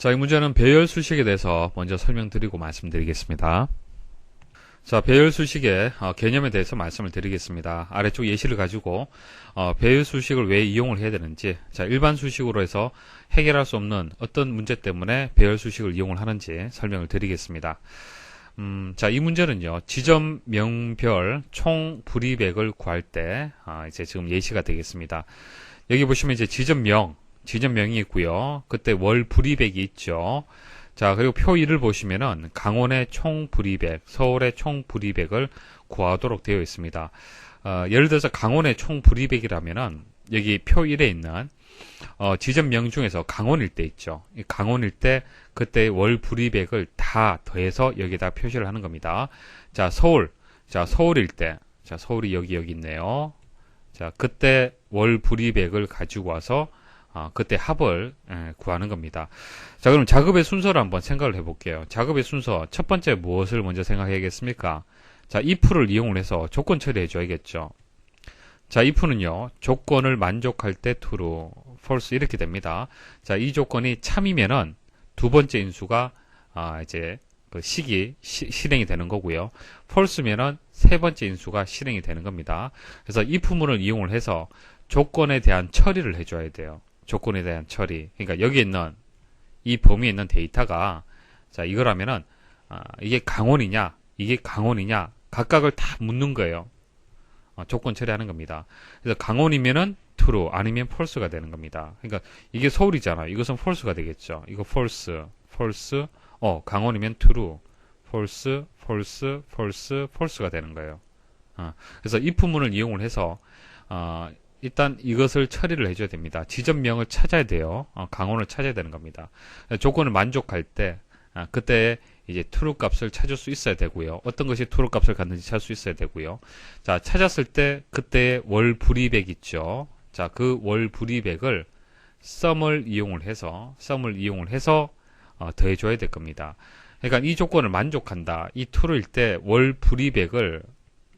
자, 이 문제는 배열 수식에 대해서 먼저 설명드리고 말씀드리겠습니다. 자, 배열 수식의 개념에 대해서 말씀을 드리겠습니다. 아래쪽 예시를 가지고 배열 수식을 왜 이용을 해야 되는지, 자, 일반 수식으로 해서 해결할 수 없는 어떤 문제 때문에 배열 수식을 이용을 하는지 설명을 드리겠습니다. 자, 이 문제는요, 지점명별 총 불이백을 구할 때 이제 지금 예시가 되겠습니다. 여기 보시면 이제 지점명이 있고요. 그때 월 불이백이 있죠. 자, 그리고 표 1을 보시면은 강원의 총 불이백, 서울의 총 불이백을 구하도록 되어 있습니다. 예를 들어서 강원의 총 불이백이라면은 여기 표 1에 있는 지점명 중에서 강원일 때 있죠. 이 강원일 때 그때 월 불이백을 다 더해서 여기다 표시를 하는 겁니다. 자, 서울일 때, 자, 서울이 여기 있네요. 자, 그때 월 불이백을 가지고 와서 그때 합을 구하는 겁니다. 자, 그럼 작업의 순서를 한번 생각을 해볼게요. 작업의 순서, 첫 번째 무엇을 먼저 생각해야겠습니까? 자, if를 이용을 해서 조건 처리해 줘야겠죠. 자, if는요, 조건을 만족할 때 true, false 이렇게 됩니다. 자, 이 조건이 참이면은 두 번째 인수가 이제 그 실행이 되는 거고요. false면은 세 번째 인수가 실행이 되는 겁니다. 그래서 if문을 이용을 해서 조건에 대한 처리를 해줘야 돼요. 조건에 대한 처리. 그러니까 여기 있는 이 범위에 있는 데이터가, 자, 이거라면은 이게 강원이냐 각각을 다 묻는 거예요. 조건 처리하는 겁니다. 그래서 강원이면은 true, 아니면 false가 되는 겁니다. 그러니까 이게 서울이잖아. 이것은 false가 되겠죠. 이거 false, 강원이면 true, false가 되는 거예요. 그래서 if문을 이용을 해서 일단 이것을 처리를 해줘야 됩니다. 지점명을 찾아야 돼요. 강원을 찾아야 되는 겁니다. 조건을 만족할 때 그때 이제 true 값을 찾을 수 있어야 되고요. 어떤 것이 true 값을 갖는지 찾을 수 있어야 되고요. 자, 찾았을 때 그때 월 불이백 있죠. 자, 그 월 불이백을 sum을 이용을 해서 더해줘야 될 겁니다. 그러니까 이 조건을 만족한다. 이 true일 때 월 불이백을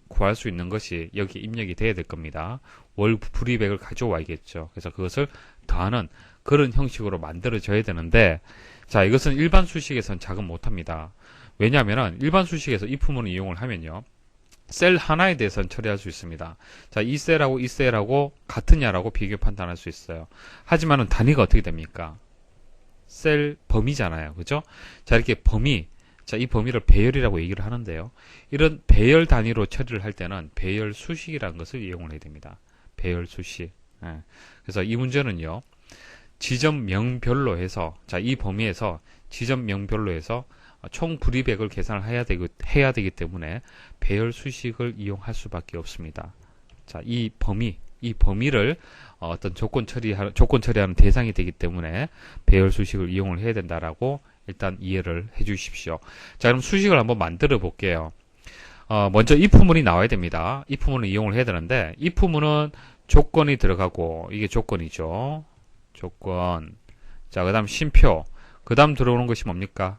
구할 수 있는 것이 여기 입력이 돼야 될 겁니다. 월 불이백을 가져와야겠죠. 그래서 그것을 더하는 그런 형식으로 만들어져야 되는데, 자, 이것은 일반 수식에서는 작업 못합니다. 왜냐하면 일반 수식에서 if문을 이용을 하면요, 셀 하나에 대해서는 처리할 수 있습니다. 자, 이 셀하고 이 셀하고 같으냐라고 비교 판단할 수 있어요. 하지만은 단위가 어떻게 됩니까? 셀 범위잖아요. 그죠? 자, 이렇게 자, 이 범위를 배열이라고 얘기를 하는데요. 이런 배열 단위로 처리를 할 때는 배열 수식이라는 것을 이용을 해야 됩니다. 배열 수식. 그래서 이 문제는요, 지점명별로 해서, 자, 이 범위에서 지점명별로 해서 총 불이백을 계산을 해야 되기 때문에 배열 수식을 이용할 수밖에 없습니다. 자, 이 범위를 어떤 조건 처리하는 대상이 되기 때문에 배열 수식을 이용을 해야 된다라고 일단 이해를 해 주십시오. 자, 그럼 수식을 한번 만들어 볼게요. 먼저 if문이 나와야 됩니다. if문을 이용을 해야 되는데, if문은 조건이 들어가고, 이게 조건이죠. 조건. 자, 그 다음 쉼표. 그 다음 들어오는 것이 뭡니까?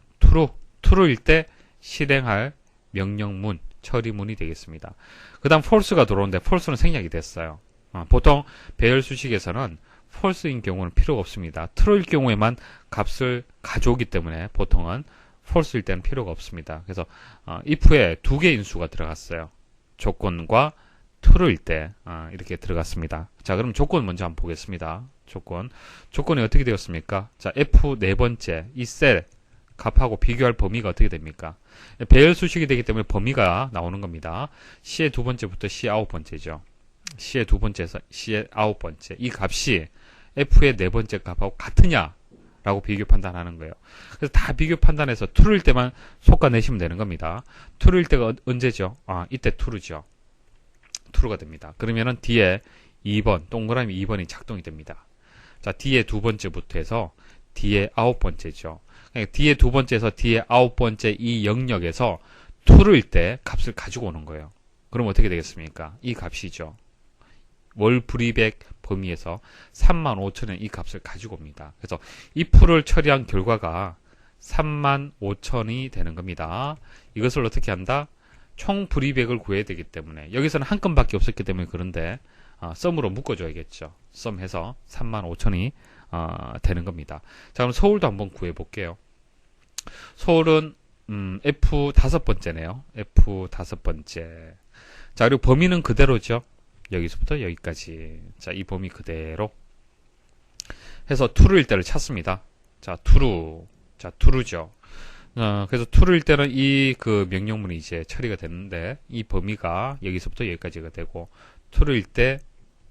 true일 때 실행할 명령문, 처리문이 되겠습니다. 그 다음 false가 들어오는데, false는 생략이 됐어요. 보통 배열 수식에서는 false인 경우는 필요가 없습니다. true일 경우에만 값을 가져오기 때문에 보통은 false일 때는 필요가 없습니다. 그래서 if에 두 개의 인수가 들어갔어요. 조건과 true일 때 이렇게 들어갔습니다. 자, 그럼 조건 먼저 한번 보겠습니다. 조건이 어떻게 되었습니까? 자, f 네 번째 이 셀 값하고 비교할 범위가 어떻게 됩니까? 배열 수식이 되기 때문에 범위가 나오는 겁니다. C의 두 번째부터 C 아홉 번째죠. C의 두 번째에서 C의 아홉 번째. 이 값이 F의 네 번째 값하고 같으냐라고 비교 판단하는 거예요. 그래서 다 비교 판단해서 true일 때만 솎아내시면 되는 겁니다. true일 때가 언제죠? 이때 true죠. true가 됩니다. 그러면은 뒤에 2번, 동그라미 2번이 작동이 됩니다. 자, 뒤에 두 번째부터 해서 뒤에 아홉 번째죠. 그러니까 뒤에 두 번째에서 뒤에 아홉 번째 이 영역에서 true일 때 값을 가지고 오는 거예요. 그럼 어떻게 되겠습니까? 이 값이죠. 월 불이백 범위에서 35,000원 이 값을 가지고 옵니다. 그래서 if를 처리한 결과가 35,000이 되는 겁니다. 이것을 어떻게 한다? 총 불이백을 구해야 되기 때문에, 여기서는 한 건밖에 없었기 때문에 그런데 sum으로 묶어줘야겠죠. sum 해서 35,000이 되는 겁니다. 자, 그럼 서울도 한번 구해 볼게요. 서울은 F 5번째네요. F 5번째. 자, 그리고 범위는 그대로죠. 여기서부터 여기까지. 자, 이 범위 그대로 해서 투루일 때를 찾습니다. 자, 투루. 자, 투루죠. 그래서 투루일 때는 이 그 명령문이 이제 처리가 되는데, 이 범위가 여기서부터 여기까지가 되고, 투루일 때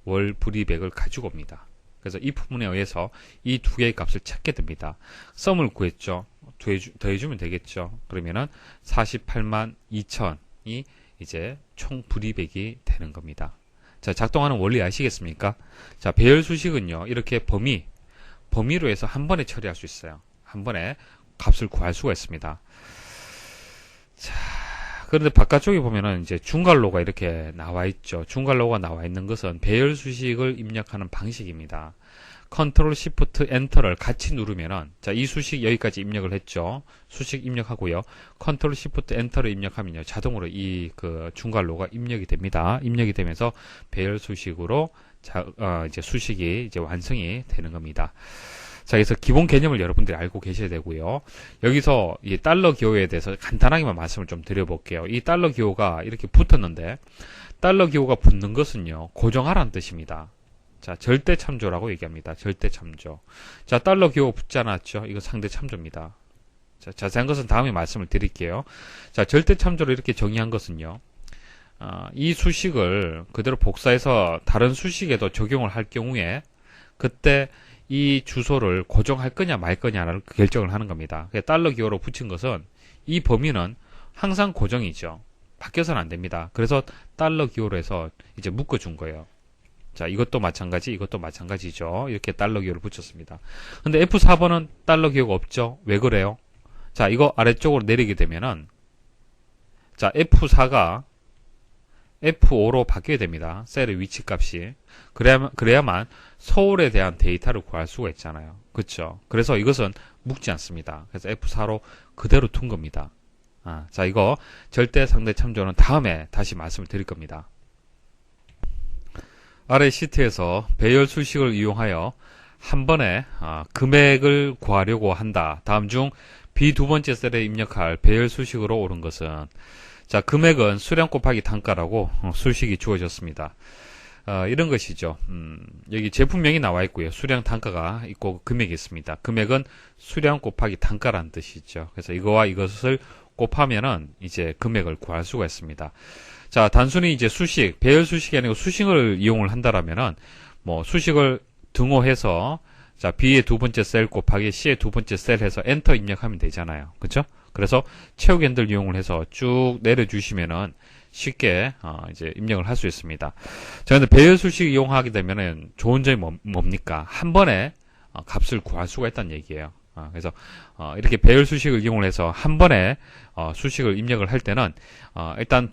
월 불이백을 가지고 옵니다. 그래서 이 부분에 의해서 이 두 개의 값을 찾게 됩니다. 썸을 구했죠. 더해주면 되겠죠. 그러면은 48만 2천이 이제 총 불이백이 되는 겁니다. 자, 작동하는 원리 아시겠습니까? 자, 배열 수식은요, 이렇게 범위로 해서 한 번에 처리할 수 있어요. 한 번에 값을 구할 수가 있습니다. 자, 그런데 바깥쪽에 보면은 이제 중괄호가 이렇게 나와 있죠. 중괄호가 나와 있는 것은 배열 수식을 입력하는 방식입니다. 컨트롤 시프트 엔터를 같이 누르면은, 자, 이 수식 여기까지 입력을 했죠. 수식 입력하고요. 컨트롤 시프트 엔터를 입력하면요, 자동으로 이 그 중괄호가 입력이 됩니다. 입력이 되면서 배열 수식으로 이제 수식이 이제 완성이 되는 겁니다. 자, 그래서 기본 개념을 여러분들이 알고 계셔야 되고요. 여기서 이 달러 기호에 대해서 간단하게만 말씀을 좀 드려볼게요. 이 달러 기호가 이렇게 붙었는데, 달러 기호가 붙는 것은요, 고정하라는 뜻입니다. 자, 절대 참조라고 얘기합니다. 절대 참조. 자, 달러 기호 붙지 않았죠? 이거 상대 참조입니다. 자, 자세한 것은 다음에 말씀을 드릴게요. 자, 절대 참조로 이렇게 정의한 것은요, 이 수식을 그대로 복사해서 다른 수식에도 적용을 할 경우에, 그때 이 주소를 고정할 거냐 말 거냐를 결정을 하는 겁니다. 달러 기호로 붙인 것은 이 범위는 항상 고정이죠. 바뀌어서는 안 됩니다. 그래서 달러 기호로 해서 이제 묶어준 거예요. 자, 이것도 마찬가지죠. 이렇게 달러 기호를 붙였습니다. 근데 F4번은 달러 기호가 없죠. 왜 그래요? 자, 이거 아래쪽으로 내리게 되면은, 자, F4가 F5로 바뀌게 됩니다. 셀의 위치 값이. 그래야만 서울에 대한 데이터를 구할 수가 있잖아요. 그쵸? 그래서 이것은 묶지 않습니다. 그래서 F4로 그대로 둔 겁니다. 자, 이거 절대 상대 참조는 다음에 다시 말씀을 드릴 겁니다. 아래 시트에서 배열 수식을 이용하여 한 번에 금액을 구하려고 한다. 다음 중 B 두 번째 셀에 입력할 배열 수식으로 옳은 것은, 자, 금액은 수량 곱하기 단가라고 수식이 주어졌습니다. 이런 것이죠. 여기 제품명이 나와 있고요. 수량 단가가 있고 금액이 있습니다. 금액은 수량 곱하기 단가라는 뜻이죠. 그래서 이거와 이것을 곱하면은 이제 금액을 구할 수가 있습니다. 자, 단순히 이제 수식, 배열 수식이 아니고 수식을 이용을 한다라면은, 뭐, 수식을 등호해서, 자, B의 두 번째 셀 곱하기 C의 두 번째 셀 해서 엔터 입력하면 되잖아요. 그쵸? 그래서 채우기 핸들 이용을 해서 쭉 내려주시면은 쉽게, 이제 입력을 할 수 있습니다. 자, 근데 배열 수식 이용하게 되면은 좋은 점이 뭡니까? 한 번에 값을 구할 수가 있다는 얘기예요. 그래서 이렇게 배열 수식을 이용을 해서 한 번에 수식을 입력을 할 때는 일단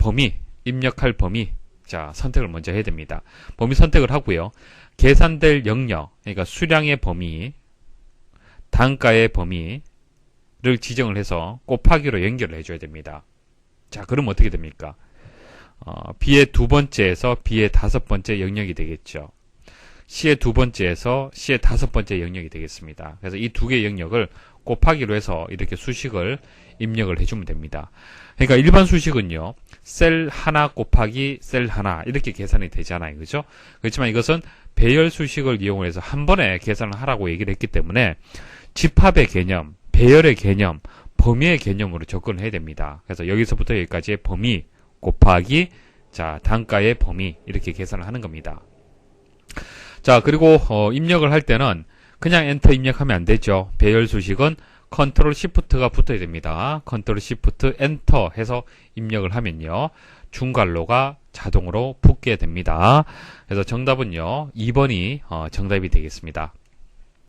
입력할 범위, 자, 선택을 먼저 해야 됩니다. 범위 선택을 하고요. 계산될 영역, 그러니까 수량의 범위, 단가의 범위를 지정을 해서 곱하기로 연결을 해줘야 됩니다. 자, 그럼 어떻게 됩니까? B의 두 번째에서 B의 다섯 번째 영역이 되겠죠. C의 두 번째에서 C의 다섯 번째 영역이 되겠습니다. 그래서 이 두 개의 영역을 곱하기로 해서 이렇게 수식을 입력을 해주면 됩니다. 그러니까 일반 수식은요, 셀 하나 곱하기 셀 하나 이렇게 계산이 되잖아요. 그죠? 그렇지만 이것은 배열 수식을 이용해서 한 번에 계산을 하라고 얘기를 했기 때문에 집합의 개념, 배열의 개념, 범위의 개념으로 접근을 해야 됩니다. 그래서 여기서부터 여기까지의 범위 곱하기, 자, 단가의 범위 이렇게 계산을 하는 겁니다. 자, 그리고 입력을 할 때는 그냥 엔터 입력하면 안 되죠. 배열 수식은 컨트롤 시프트가 붙어야 됩니다. 컨트롤 시프트 엔터 해서 입력을 하면요, 중괄호가 자동으로 붙게 됩니다. 그래서 정답은요, 2번이 정답이 되겠습니다.